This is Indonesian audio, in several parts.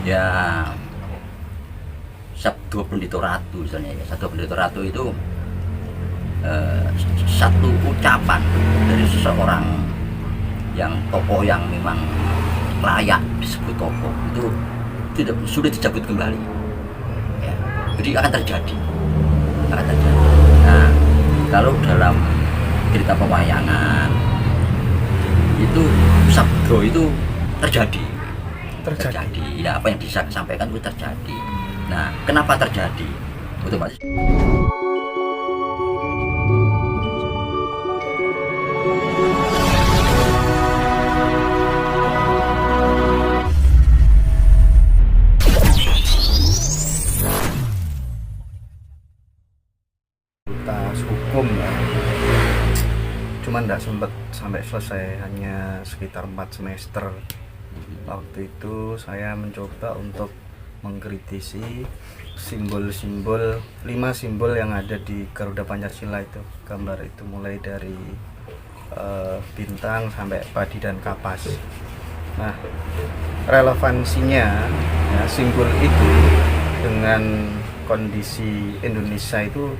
Ya, Sabdo Pendito Ratu misalnya ya. Sabdo Pendito Ratu itu eh, satu ucapan dari seseorang yang tokoh yang memang layak disebut tokoh itu tidak sudah dicabut kembali ya. Jadi akan terjadi. Nah, kalau dalam cerita pewayangan itu sabdo itu terjadi ya, apa yang disampaikan itu terjadi. Nah, kenapa terjadi? Otomatis fakultas hukum ya, cuman nggak sempat sampai selesai, hanya sekitar 4 semester. Waktu itu saya mencoba untuk mengkritisi simbol-simbol, 5 simbol yang ada di Garuda Pancasila itu. Gambar itu mulai dari bintang sampai padi dan kapas. Nah, relevansinya ya, simbol itu dengan kondisi Indonesia itu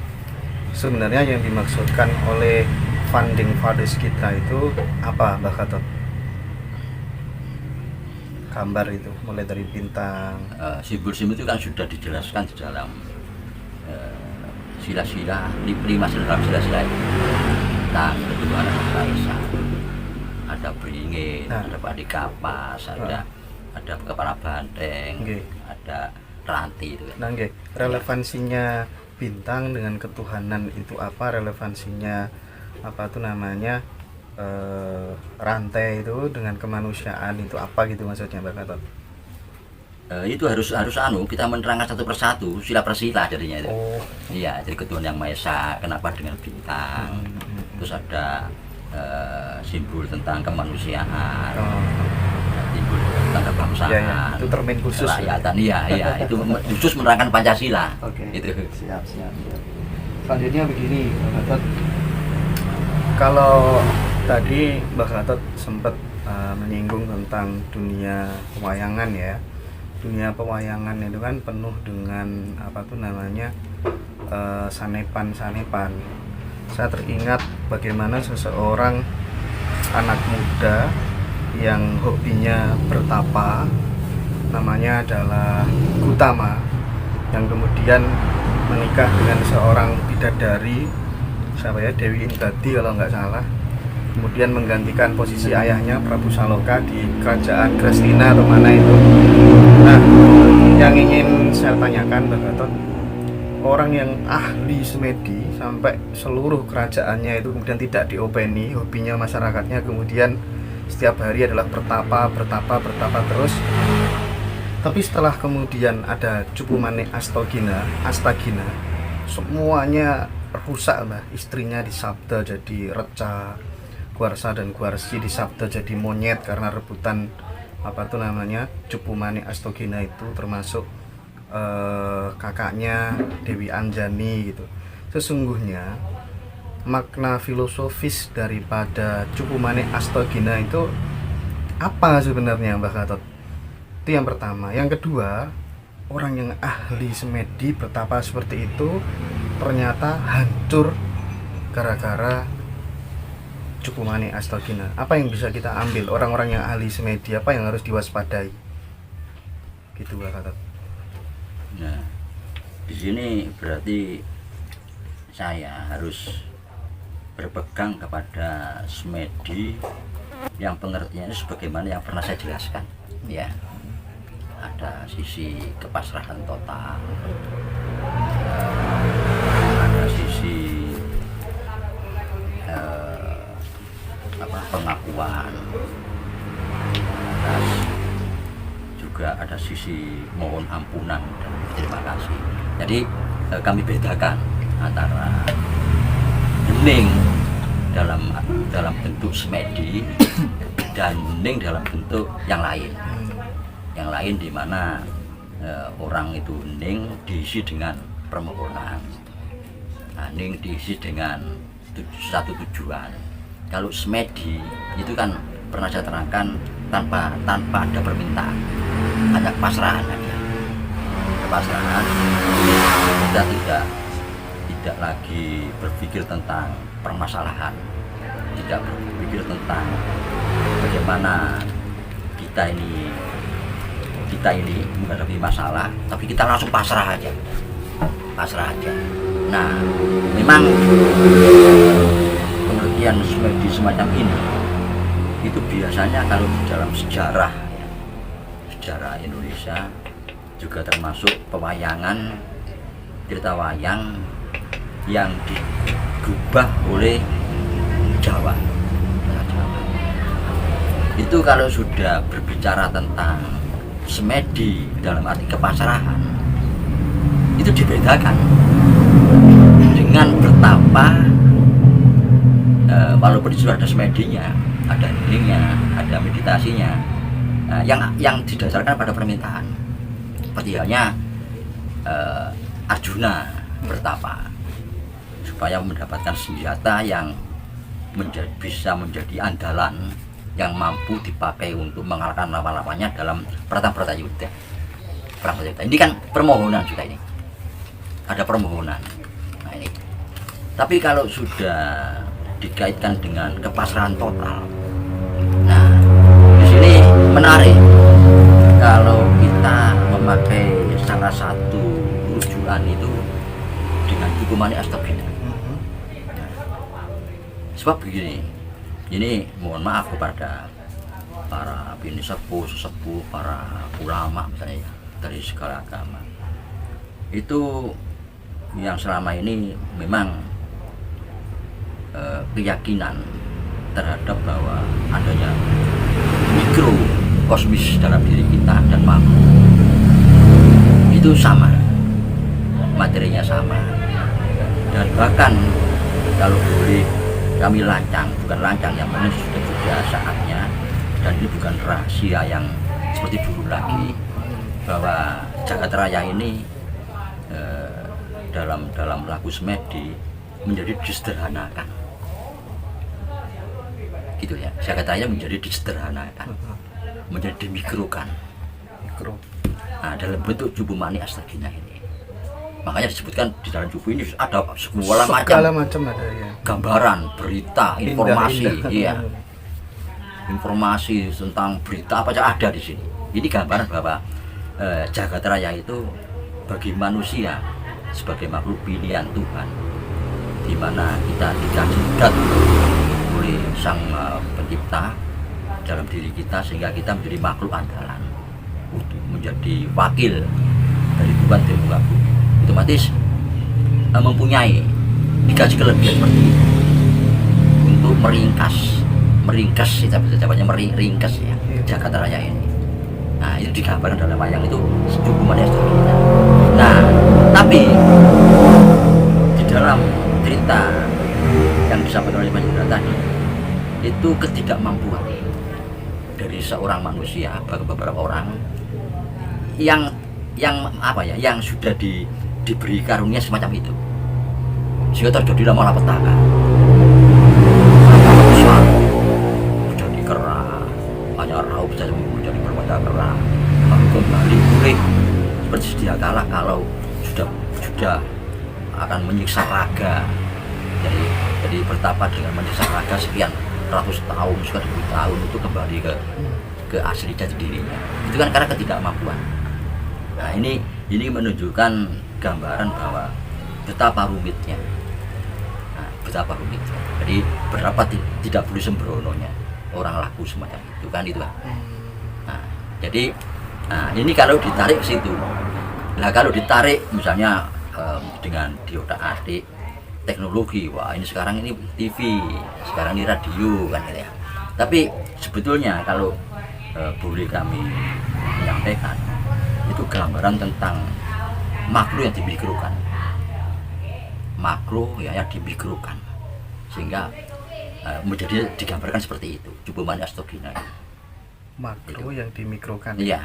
sebenarnya yang dimaksudkan oleh founding fathers kita itu apa, Mbak Gatot? Gambar itu mulai dari bintang, simbol-simbol itu kan sudah dijelaskan di dalam sila-sila, 5 dalam sila-sila itu. Nah, ketuhanan Maha Esa, ada beringin, ada padi kapas, ada kepala banteng, ada ranti itu. Nah, relevansinya bintang dengan ketuhanan itu apa? Relevansinya apa tuh namanya, rantai itu dengan kemanusiaan itu apa gitu maksudnya, Mbak Gatot? Itu harus kita menerangkan satu persatu, sila per sila jadinya itu. Oh. Iya, jadi ketuhanan yang Maha Esa kenapa dengan bintang. Terus ada simbol tentang kemanusiaan. Simbol tentang kebangsaan. Ya, itu termin khusus. Kerakyatan, iya, itu khusus menerangkan Pancasila. Oke. Itu. Siap. Selanjutnya begini, Mbak Gatot. Kalau tadi Mbak Gatot sempat menyinggung tentang dunia pewayangan ya. Dunia pewayangan itu kan penuh dengan apa tuh namanya, sanepan-sanepan. Saya teringat bagaimana seseorang anak muda yang hobinya bertapa, namanya adalah Gutama, yang kemudian menikah dengan seorang bidadari, siapa ya, Dewi Indadi kalau nggak salah, kemudian menggantikan posisi ayahnya Prabu Saloka di kerajaan Krestina atau mana itu. Nah, yang ingin saya tanyakan, Mbak Gatot, orang yang ahli semedi sampai seluruh kerajaannya itu kemudian tidak diopeni, hobinya masyarakatnya kemudian setiap hari adalah bertapa terus. Tapi setelah kemudian ada Cupu Manik Astagina, semuanya rusak lah. Istrinya disabda jadi reca, Guarsa dan Guarsi disabda jadi monyet karena rebutan apa tuh namanya, Cupu Manik Astagina itu, termasuk kakaknya Dewi Anjani gitu. Sesungguhnya makna filosofis daripada Cupu Manik Astagina itu apa sebenarnya, Mbak Gatot? Itu yang pertama. Yang kedua, orang yang ahli semedi bertapa seperti itu ternyata hancur gara-gara Cupu Manik Astagina. Apa yang bisa kita ambil, orang-orang yang ahli semedi apa yang harus diwaspadai? Gitu, Mbak Gatot. Nah, di sini berarti saya harus berpegang kepada semedi yang pengertiannya sebagaimana yang pernah saya jelaskan ya. Ada sisi kepasrahan total, ada sisi pengakuan, juga ada sisi mohon ampunan dan terima kasih. Jadi kami bedakan antara hening dalam bentuk semedi dan hening dalam bentuk yang lain. Yang lain di mana orang itu hening diisi dengan permohonan, hening diisi dengan satu tujuan. Kalau semedi itu kan pernah saya terangkan tanpa ada permintaan. hanya kepasrahan aja, kepasrahan. Kita tidak lagi berpikir tentang permasalahan, tidak berpikir tentang bagaimana kita ini menghadapi masalah, tapi kita langsung pasrah aja. Nah, memang pengertian semedi semacam ini itu biasanya kalau di dalam sejarah Indonesia juga termasuk pewayangan, cerita wayang yang digubah oleh Jawa. Itu kalau sudah berbicara tentang semedi dalam arti kepasrahan, itu dibedakan dengan betapa walaupun di situ ada semedinya, ada healingnya, ada meditasinya, yang didasarkan pada permintaan. Seperti halnya Arjuna bertapa supaya mendapatkan senjata yang bisa menjadi andalan yang mampu dipakai untuk mengalahkan lawan-lawannya dalam perang Bratayuda. Ini kan permohonan juga ini. Ada permohonan. Nah ini. Tapi kalau sudah dikaitkan dengan kepasrahan total, nah di sini menarik kalau kita memakai salah satu rujukan itu dengan Hukumani Astabhina. Sebab begini, ini mohon maaf kepada para bini sepuh, para ulama misalnya ya, dari segala agama. Itu yang selama ini memang keyakinan terhadap bahwa adanya mikro kosmis dalam diri kita dan makro itu sama, materinya sama, dan bahkan kalau boleh kami bukan lancang, yang mana sudah saatnya, dan ini bukan rahasia yang seperti dulu lagi, bahwa Jagat Raya ini dalam lagu semedi menjadi disederhanakan, gitu ya. Jagat Raya menjadi disederhanakan, menjadi dimikrokan, nah, dalam bentuk Jubumani Astabhina ini. Makanya disebutkan di dalam Jubu ini ada segala macam ada, ya. Gambaran, berita, informasi, indah. Iya. Informasi tentang berita apa saja ada di sini. Ini gambaran bahwa Jagat Raya itu bagi manusia sebagai makhluk pilihan Tuhan, di mana kita dikasih zat oleh Sang Pencipta dalam diri kita, sehingga kita menjadi makhluk andalan untuk menjadi wakil dari Tuhan di muka bumi. Otomatis mempunyai dikasih kelebihan seperti itu untuk meringkas kita bisa jawabnya meringkas ya Jagat Raya ini. Nah itu digambarkan dalam wayang itu Hukumani Astabhina. Nah tapi di dalam cerita yang disampaikan oleh Mas Indra tadi itu ketidakmampuan dari seorang manusia, beberapa orang yang sudah diberi karunia semacam itu, sehingga terjadilah malapetaka. Menjadi kera, hanya raup saja menjadi bermata-kera, lalu kembali pulih seperti sedia kala kalau sudah akan menyiksa raga. Jadi bertapa dengan menyiksa raga sekian ratus tahun, sekian ribu tahun, itu kembali ke asli jati dirinya. Itu kan karena ketidakmampuan. Nah ini menunjukkan gambaran bahwa betapa rumitnya. Jadi berapa tidak boleh sembrononya orang laku semacam itu kan itu kan. Nah, jadi ini kalau ditarik ke situ. Nah kalau ditarik misalnya dengan diotak-atik teknologi, wah ini sekarang ini TV, sekarang ini radio kan gitu ya. Tapi sebetulnya kalau boleh kami menyampaikan, itu gambaran tentang makro yang dimikrokan, yang dimikrokan, sehingga menjadi digambarkan seperti itu Jubumani Astabhina. Makro itu yang dimikrokan. Iya.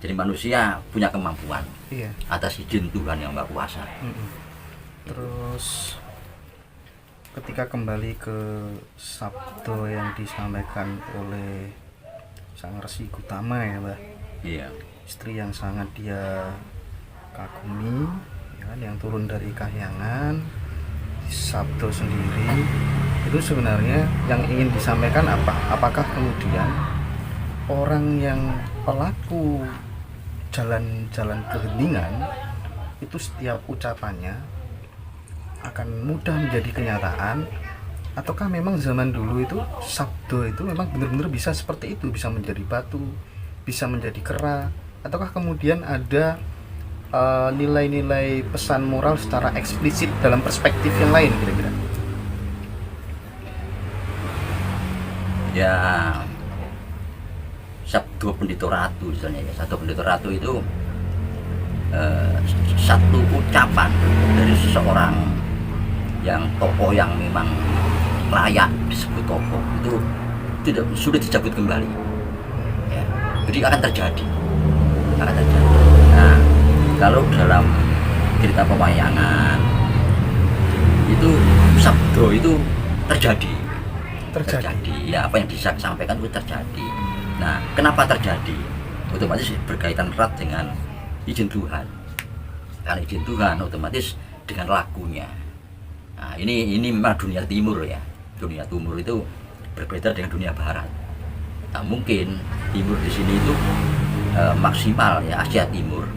Jadi manusia punya kemampuan, iya, atas izin Tuhan yang Maha Kuasa. Terus ketika kembali ke sabda yang disampaikan oleh Sang Resi Gutama ya Mbah, Iya. Istri yang sangat dia kagumi, ya kan, yang turun dari kahyangan, Sabdo sendiri. Itu sebenarnya yang ingin disampaikan apa? Apakah kemudian orang yang pelaku jalan-jalan keheningan itu setiap ucapannya akan mudah menjadi kenyataan, ataukah memang zaman dulu itu sabdo itu memang benar-benar bisa seperti itu, bisa menjadi batu, bisa menjadi kera, ataukah kemudian ada nilai-nilai pesan moral secara eksplisit dalam perspektif yang lain kira-kira? Ya, Sabdo Pendito Ratu misalnya ya. Sabdo Pendito Ratu itu satu ucapan dari seseorang yang tokoh yang memang layak disebut tokoh itu tidak sudah dicabut kembali ya. Jadi akan terjadi. Nah, kalau dalam cerita pewayangan itu sabdo itu terjadi ya, apa yang disampaikan itu terjadi. Nah, kenapa terjadi? Otomatis berkaitan erat dengan izin Tuhan. Karena izin Tuhan otomatis dengan lakunya. Nah, ini memang dunia timur ya. Dunia timur itu berbeda dengan dunia barat. Nah, mungkin timur di sini itu maksimal ya Asia Timur,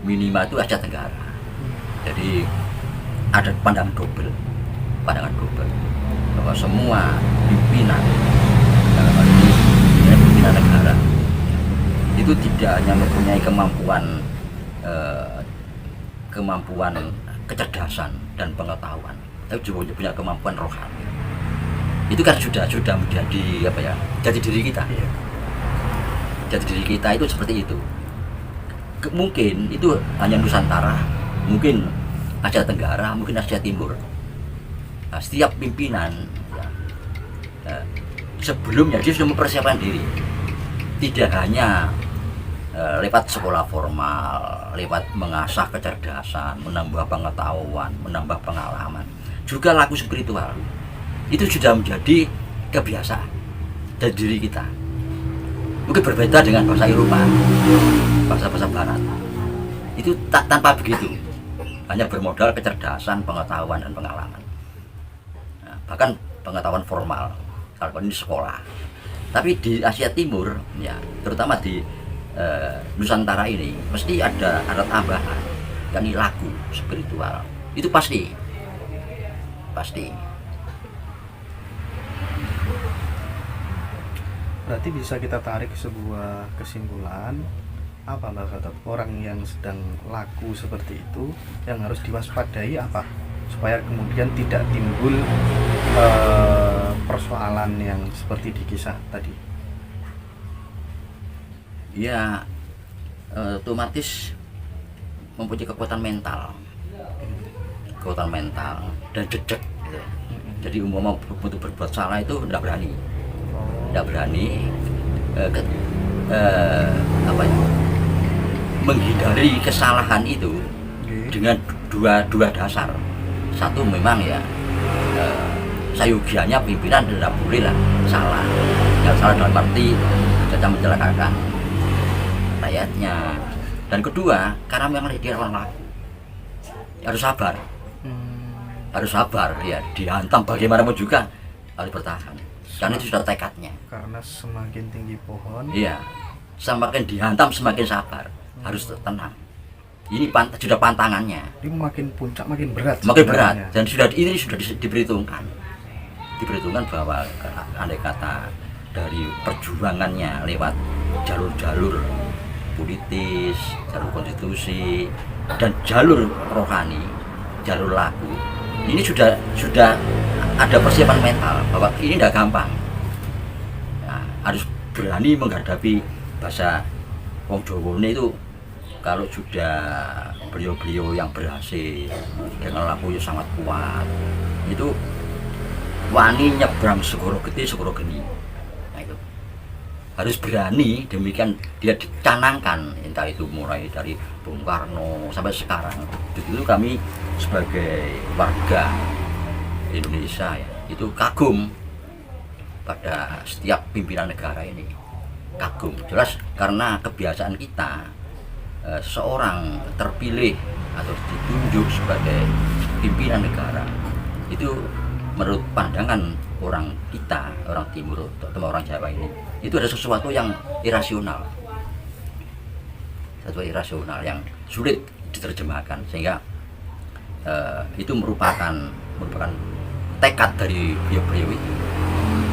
minimal itu Asia Tenggara. Jadi ada pandangan double bahwa semua pimpinan dalam hal ini pimpinan negara itu tidak hanya mempunyai kemampuan kecerdasan dan pengetahuan, tapi juga punya kemampuan rohani. Itu kan sudah menjadi apa ya, jati diri kita. Jati diri kita itu seperti itu. Mungkin itu hanya Nusantara, mungkin Asia Tenggara, mungkin Asia Timur. Nah, setiap pimpinan sebelumnya dia sudah mempersiapkan diri, tidak hanya lewat sekolah formal, lewat mengasah kecerdasan, menambah pengetahuan, menambah pengalaman, juga laku spiritual. Itu sudah menjadi kebiasaan dari diri kita. Mungkin berbeda dengan bahasa Eropa, bahasa Barat. Itu tanpa begitu, hanya bermodal kecerdasan, pengetahuan dan pengalaman. Nah, bahkan pengetahuan formal, kalau ini sekolah. Tapi di Asia Timur, ya terutama di Nusantara ini, mesti ada tambahan, yakni laku spiritual. Itu pasti. Berarti bisa kita tarik sebuah kesimpulan, apa Mbak Gatot? Orang yang sedang laku seperti itu yang harus diwaspadai apa? Supaya kemudian tidak timbul persoalan yang seperti di kisah tadi. Ya, otomatis mempunyai kekuatan mental dan dedek gitu. Jadi umpama untuk berbuat salah itu tidak berani menghindari kesalahan itu dengan dua dasar. Satu memang ya sayugianya pimpinan tidak boleh lah salah dalam arti tidak mencelakakan rakyatnya. Dan kedua, karena memang dia orang laku, harus sabar ya, dihantam bagaimanapun juga harus bertahan. Karena itu sudah tekadnya. Karena semakin tinggi pohon, iya, semakin dihantam semakin sabar, harus tenang. Ini sudah pantangannya. Ini makin puncak makin berat. Dan ini sudah diperhitungkan bahwa andai kata dari perjuangannya lewat jalur-jalur politis, jalur konstitusi, dan jalur rohani, jalur laku, ini sudah ada persiapan mental bahwa ini tidak gampang. Nah, harus berani menghadapi bahasa wong Jawa itu. Kalau sudah beliau-beliau yang berhasil dengan lakunya sangat kuat, itu wani nyebrang segoro gede segoro geni. Nah, itu harus berani, demikian dia dicanangkan, entah itu mulai dari Bung Karno sampai sekarang. Itu kami sebagai warga Indonesia ya, itu kagum pada setiap pimpinan negara ini. kagum. Jelas karena kebiasaan kita seorang terpilih atau ditunjuk sebagai pimpinan negara itu menurut pandangan orang kita, orang Timur atau orang Jawa ini, itu ada sesuatu yang irasional, yang sulit diterjemahkan, sehingga itu merupakan tekad dari beliau itu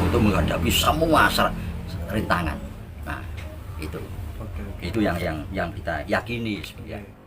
untuk menghadapi semua rintangan. Nah, itu Oke. itu yang kita yakini sebenarnya.